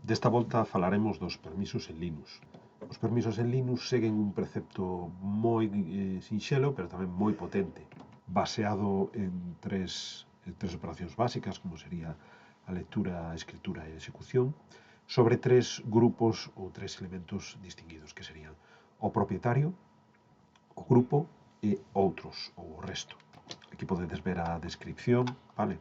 Desta volta falaremos dos permisos en Linux. Os permisos en Linux seguen un precepto moi sinxelo, pero tamén moi potente, baseado en tres operacións básicas, como sería a lectura, a escritura e a execución, sobre tres grupos ou tres elementos distinguidos, que serían o propietario, o grupo e outros, ou o resto. Aquí podedes ver a descripción, vale?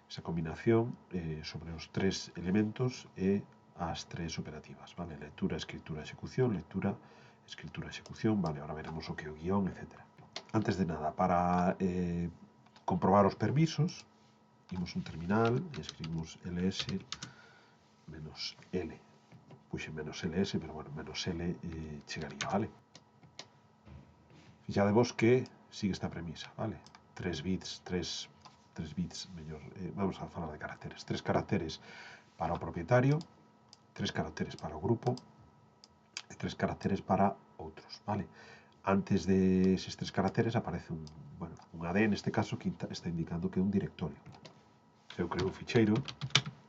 Esa combinación sobre os tres elementos e as tres operativas, vale? Lectura, escritura, execución, lectura, escritura, execución, vale? Ahora veremos o que é o guión, etc. Antes de nada, para comprobar os permisos, imos un terminal e escribimos ls menos l. Puxe menos ls, pero bueno, menos l chegaría, vale? Fixadevos que sigue esta premisa, vale? 3 bits, mellor, vamos a falar de caracteres. 3 caracteres para o propietario, 3 caracteres para o grupo e 3 caracteres para outros, vale? Antes de eses 3 caracteres aparece un AD, neste caso, que está indicando que é un directorio. Se eu creo un ficheiro,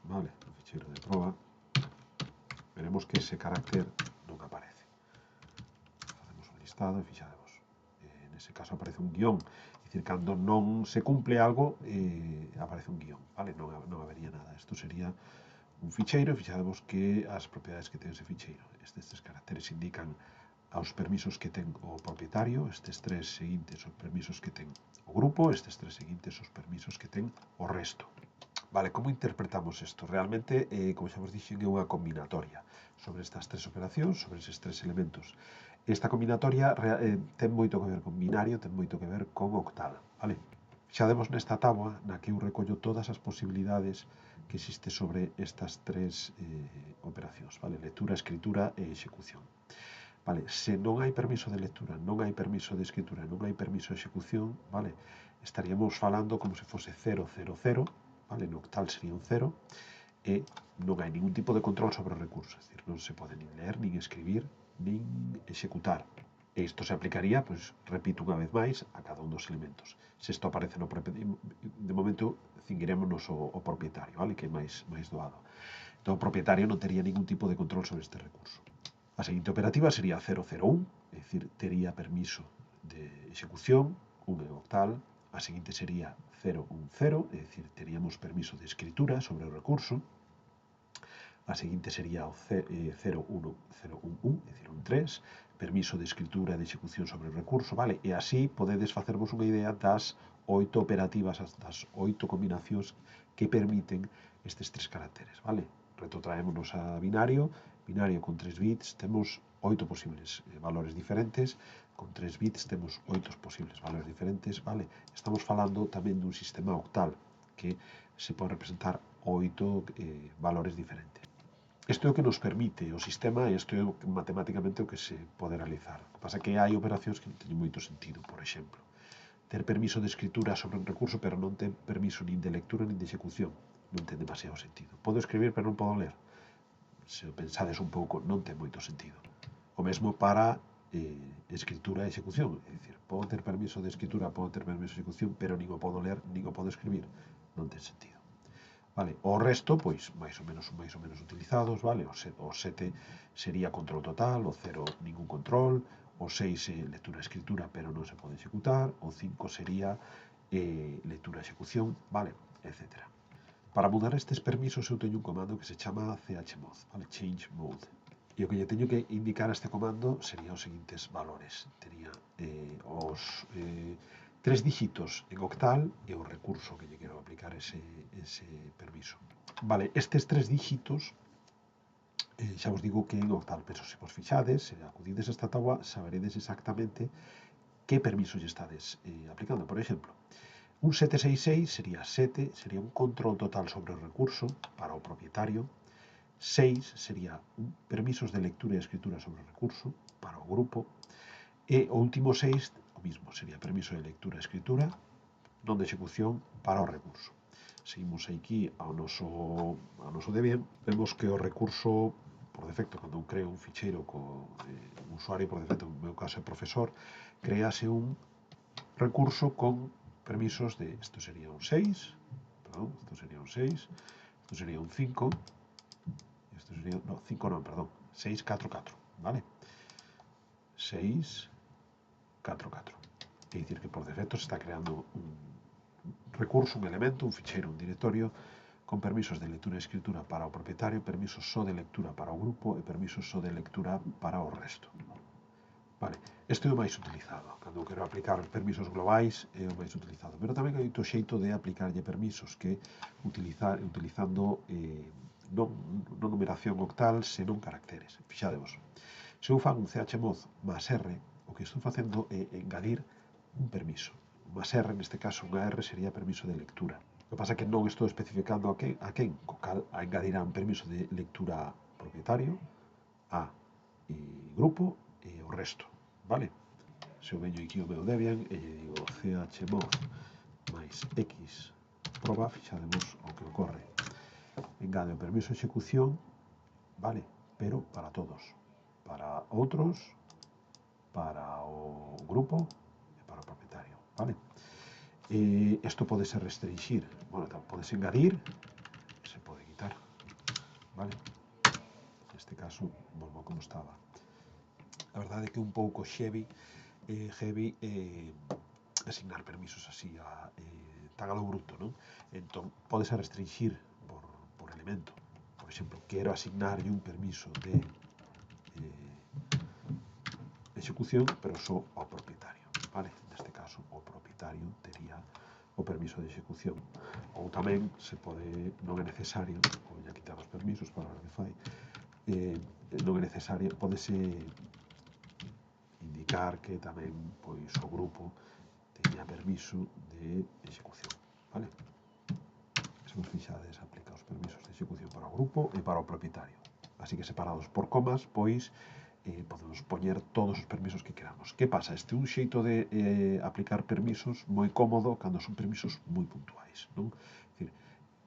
vale? Un ficheiro de proba, veremos que ese carácter non aparece. Facemos un listado e fixadevos. Nese caso aparece un guión. Dicir, cando non se cumple algo, aparece un guión, vale? Non habería nada. Isto sería un ficheiro, e fixadevos que as propiedades que ten ese ficheiro. Estes caracteres indican aos permisos que ten o propietario, estes tres seguintes os permisos que ten o grupo, estes tres seguintes os permisos que ten o resto. Vale, como interpretamos isto? Realmente, como xa vos dixen, é unha combinatoria sobre estas tres operacións, sobre eses tres elementos. Esta combinatoria ten moito que ver con binario, ten moito que ver con octal, vale? Xa demos nesta táboa na que eu recollo todas as posibilidades que existe sobre estas tres operacións, vale? Lectura, escritura e execución. Vale, se non hai permiso de lectura, non hai permiso de escritura, non hai permiso de execución, vale? Estaríamos falando como se fose 0, 0, 0, vale? No octal sería un 0, e non hai ningún tipo de control sobre o recurso, é dicir, non se pode nin ler, nin escribir, nin executar. E isto se aplicaría, pois, repito unha vez máis, a cada un dos elementos. Se isto aparece no propietario, de momento cinguirémonos o propietario, vale? Que é máis doado. Entón, o propietario non tería ningún tipo de control sobre este recurso. A seguinte operativa sería 001, é dicir, tería permiso de execución, un en octal. A seguinte sería 010, é dicir, teríamos permiso de escritura sobre o recurso. A seguinte sería o 011, é dicir, un 3, permiso de escritura e de execución sobre o recurso, vale? E así podedes facervos unha idea das 8 operativas, das 8 combinacións que permiten estes tres caracteres, vale? Retrotraémonos a binario con 3 bits temos 8 posibles valores diferentes, con 3 bits temos 8 posibles valores diferentes, vale? Estamos falando tamén dun sistema octal, que se pode representar 8 valores diferentes. Isto é o que nos permite o sistema, e isto é matemáticamente o que se pode realizar. O que pasa é que hai operacións que non teñen moito sentido, por exemplo, ter permiso de escritura sobre un recurso, pero non ten permiso nin de lectura nin de execución. Non ten demasiado sentido. Podo escribir, pero non podo ler. Se o pensades un pouco, non ten moito sentido. O mesmo para escritura e execución. É dicir, podo ter permiso de escritura, podo ter permiso de execución, pero nin o podo ler, nin o podo escribir. Non ten sentido. Vale, o resto, pois, máis ou menos utilizados, vale? O 7 sería control total, o 0 ningún control, o 6 é lectura e escritura, pero non se pode executar, o 5 sería lectura e execución, vale? Etcétera. Para mudar estes permisos eu teño un comando que se chama chmod, vale? Change mode. E o que lle teño que indicar a este comando serían os seguintes valores. Tería os 3 dígitos en octal e o recurso que lle quero aplicar ese permiso. Vale, estes 3 dígitos xa vos digo que en octal, pero se vos fixades, se acudides a esta tabua, saberedes exactamente que permiso lle estades aplicando. Por exemplo, un 766 sería 7, sería un control total sobre o recurso para o propietario. 6 sería permisos de lectura e escritura sobre o recurso para o grupo. E o último 6, o mismo, sería permiso de lectura e escritura, non de execución, para o recurso. Seguimos aquí ao noso Debian, vemos que o recurso, por defecto, cando eu creo un ficheiro co usuario, por defecto, no meu caso é profesor, créase un recurso con permisos de, isto sería un 6, perdón, isto sería un 6, isto sería un 5, isto sería creo, no, 5 non, perdón, 6, 4, 4, vale? 6, 4, 4. É dicir que por defecto se está creando un recurso, un elemento, un ficheiro, un directorio con permisos de lectura e escritura para o propietario, permisos só de lectura para o grupo e permisos só de lectura para o resto. Vale, este é o máis utilizado. Cando quero aplicar permisos globais é o máis utilizado. Pero tamén hai outro xeito de aplicarlle permisos que utilizando non numeración octal, senón caracteres. Fixadevos, se eu fago un chmod más R, o que estou facendo é engadir un permiso. Más R, neste caso, unha R sería permiso de lectura. O que pasa é que non estou especificando a quen, co cal engadirá un permiso de lectura propietario, a grupo e o resto, vale? Se eu veño aquí o meu Debian e lle digo chmod máis x proba, fixademos o que ocorre. Engade o permiso de execución, vale? Pero para todos. Para outros, para o grupo e para o propietario, vale? Isto pode ser restringir, bueno, podes engadir, se pode quitar, vale? Neste caso, volvo como estaba. A verdade é que é un pouco heavy asignar permisos así tan a lo bruto, non? Entón, podese restringir por elemento. Por exemplo, quero asignarlle un permiso de execución, pero só ao propietario, vale? Neste caso, o propietario tería o permiso de execución. Ou tamén se pode, non é necesario, ou ya quitar os permisos para o que fai, non é necesario, podese indicar que tamén pois o grupo teña permiso de execución, vale? Se vos fixades, aplica os permisos de execución para o grupo e para o propietario. Así que separados por comas, pois podemos poñer todos os permisos que queramos. Que pasa? Este é un xeito de aplicar permisos moi cómodo cando son permisos moi puntuais, non? É dicir,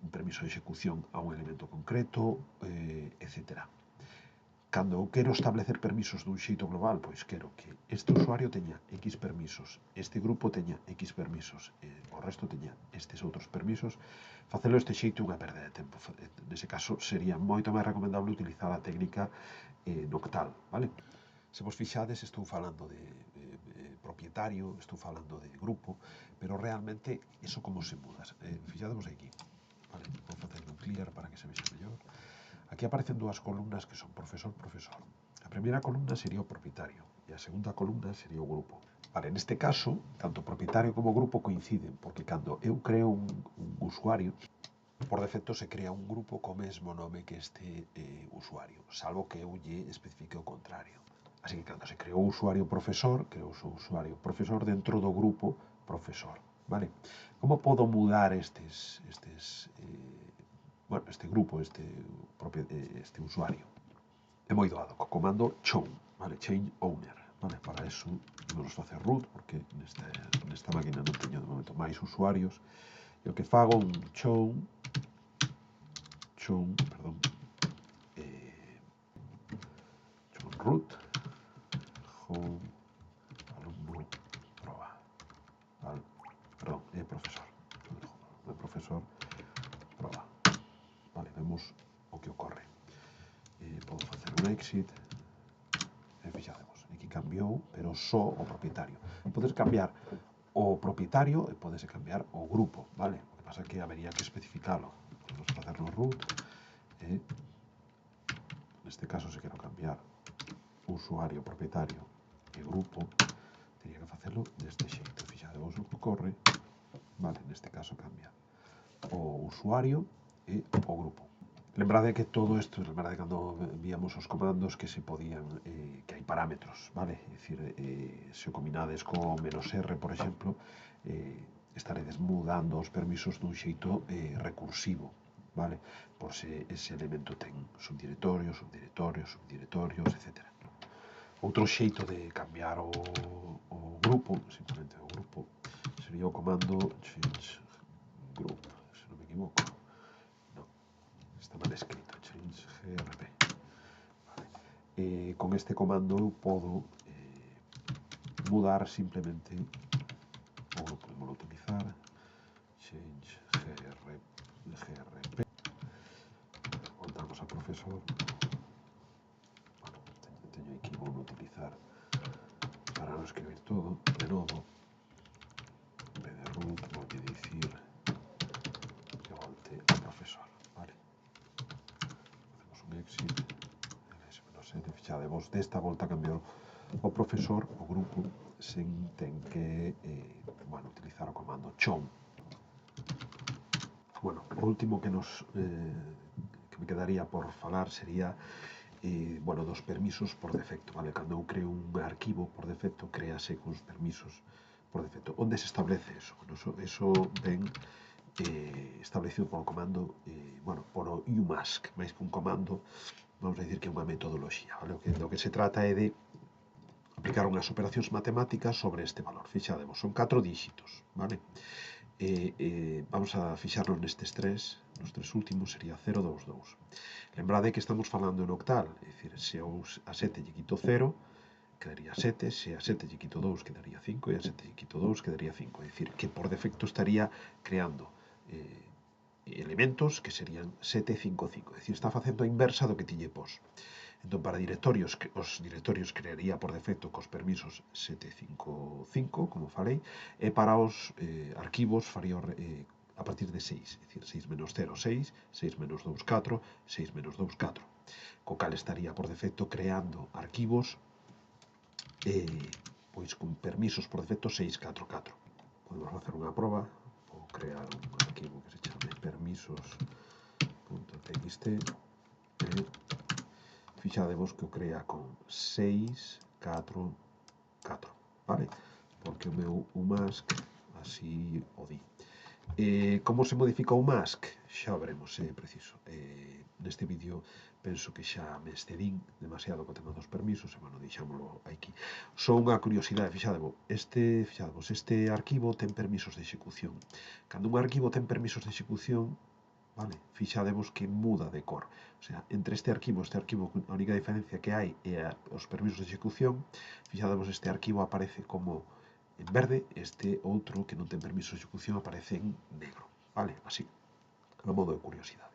un permiso de execución a un elemento concreto, etc. Cando eu quero establecer permisos dun xeito global, pois quero que este usuario teña X permisos, este grupo teña X permisos, o resto teña estes outros permisos. Facelo este xeito é unha perda de tempo. Nese caso, sería moito máis recomendable utilizar a técnica noctal, vale? Se vos fixades, estou falando de propietario, estou falando de grupo, pero realmente, iso como se muda? Fixadevos aquí, vale? Vou facer un clear para que se vexa mellor. Aquí aparecen dúas columnas que son profesor-profesor. A primeira columna sería o propietario e a segunda columna sería o grupo. Vale, neste caso, tanto o propietario como o grupo coinciden, porque cando eu creo un usuario, por defecto se crea un grupo co mesmo nome que este usuario, salvo que eu lle especifique o contrario. Así que cando se creou o usuario profesor, creou o usuario profesor dentro do grupo profesor, vale? Como podo mudar este grupo, este usuario? É moi doado, co comando chown, vale? Change owner, vale? Para eso vamos facer root, porque nesta máquina non teño de momento máis usuarios, e o que fago un chown, perdón, chown root, home, alumno, proba, vale? Perdón, profesor, profesor, proba. Vale, vemos o que ocorre. Podo facer un exit, e fixademos, aquí cambiou, pero só o propietario. Podes cambiar o propietario e podes cambiar o grupo, vale? O que pasa é que habería que especificalo. Podemos facerlo root, neste caso, se quero cambiar usuario, propietario e grupo, teria que facelo deste xeito. Fixademos o que ocorre, vale? Neste caso cambia o usuario e o grupo. Lembrade que todo isto, lembrade cando víamos os comandos que se podían, que hai parámetros, vale? É dicir, se o combinades co "-r", por exemplo, estaredes mudando os permisos dun xeito recursivo, vale? Por se ese elemento ten subdirectorios, etc. Outro xeito de cambiar o grupo, simplemente o grupo, sería o comando change group, se non me equivoco. Está mal escrito, change grp. Vale. Con este comando eu podo mudar simplemente o grupo. Podemos utilizar change grp. Voltamos a profesor. teño aquí, vou utilizar para non escribir todo, de novo, en vez de root, vou dicir que volte ao profesor, vale? Facemos un exit, ls-7, fixadevos, desta volta cambiou o profesor, o grupo, sen ten que, bueno, utilizar o comando chown. Bueno, o último que me quedaría por falar sería bueno, dos permisos por defecto, vale? Cando eu creo un arquivo por defecto, créase cuns permisos por defecto. Onde se establece eso? Bueno, eso ven establecido polo comando, bueno, por umask, máis que un comando, vamos a dicir que é unha metodoloxía, vale? Do que se trata é de aplicar unhas operacións matemáticas sobre este valor. Fixademos, son 4 díxitos, vale? Vamos a fixarnos nestes tres, nos tres últimos sería 0, 2, 2. Lembrade que estamos falando en octal, é dicir, se a 7 lle quito 0, quedaría 7, se a 7 lle quito 2, quedaría 5, e a 7 lle quito 2, quedaría 5. É dicir, que por defecto estaría creando elementos que serían 7, 5, 5. É dicir, está facendo a inversa do que ti lle pos. Entón, para directorios, os directorios crearía por defecto cos permisos 755, como falei, e para os arquivos faría a partir de 6, é dicir, 6 menos 0, 6, 6 menos 2, 4, 6 menos 2, 4, co cal estaría por defecto creando arquivos pois con permisos por defecto 644. Podemos facer unha proba, vou crear un arquivo que se chame permisos.txt e fixadevos que o crea con 6, 4, 4, vale? Porque o meu umask así o di. Como se modifica o mask? Xa o veremos, se é preciso. Neste vídeo penso que xa me excedín demasiado co tema dos permisos, e, bueno, deixámoslo aquí. Só unha curiosidade, fixadevos, este arquivo ten permisos de execución. Cando un arquivo ten permisos de execución, vale, fixadevos que muda de cor. O sea, entre este arquivo, a única diferencia que hai é os permisos de execución. Fixadevos, este arquivo aparece como en verde, este outro que non ten permiso de execución aparece en negro, vale, así, a modo de curiosidade.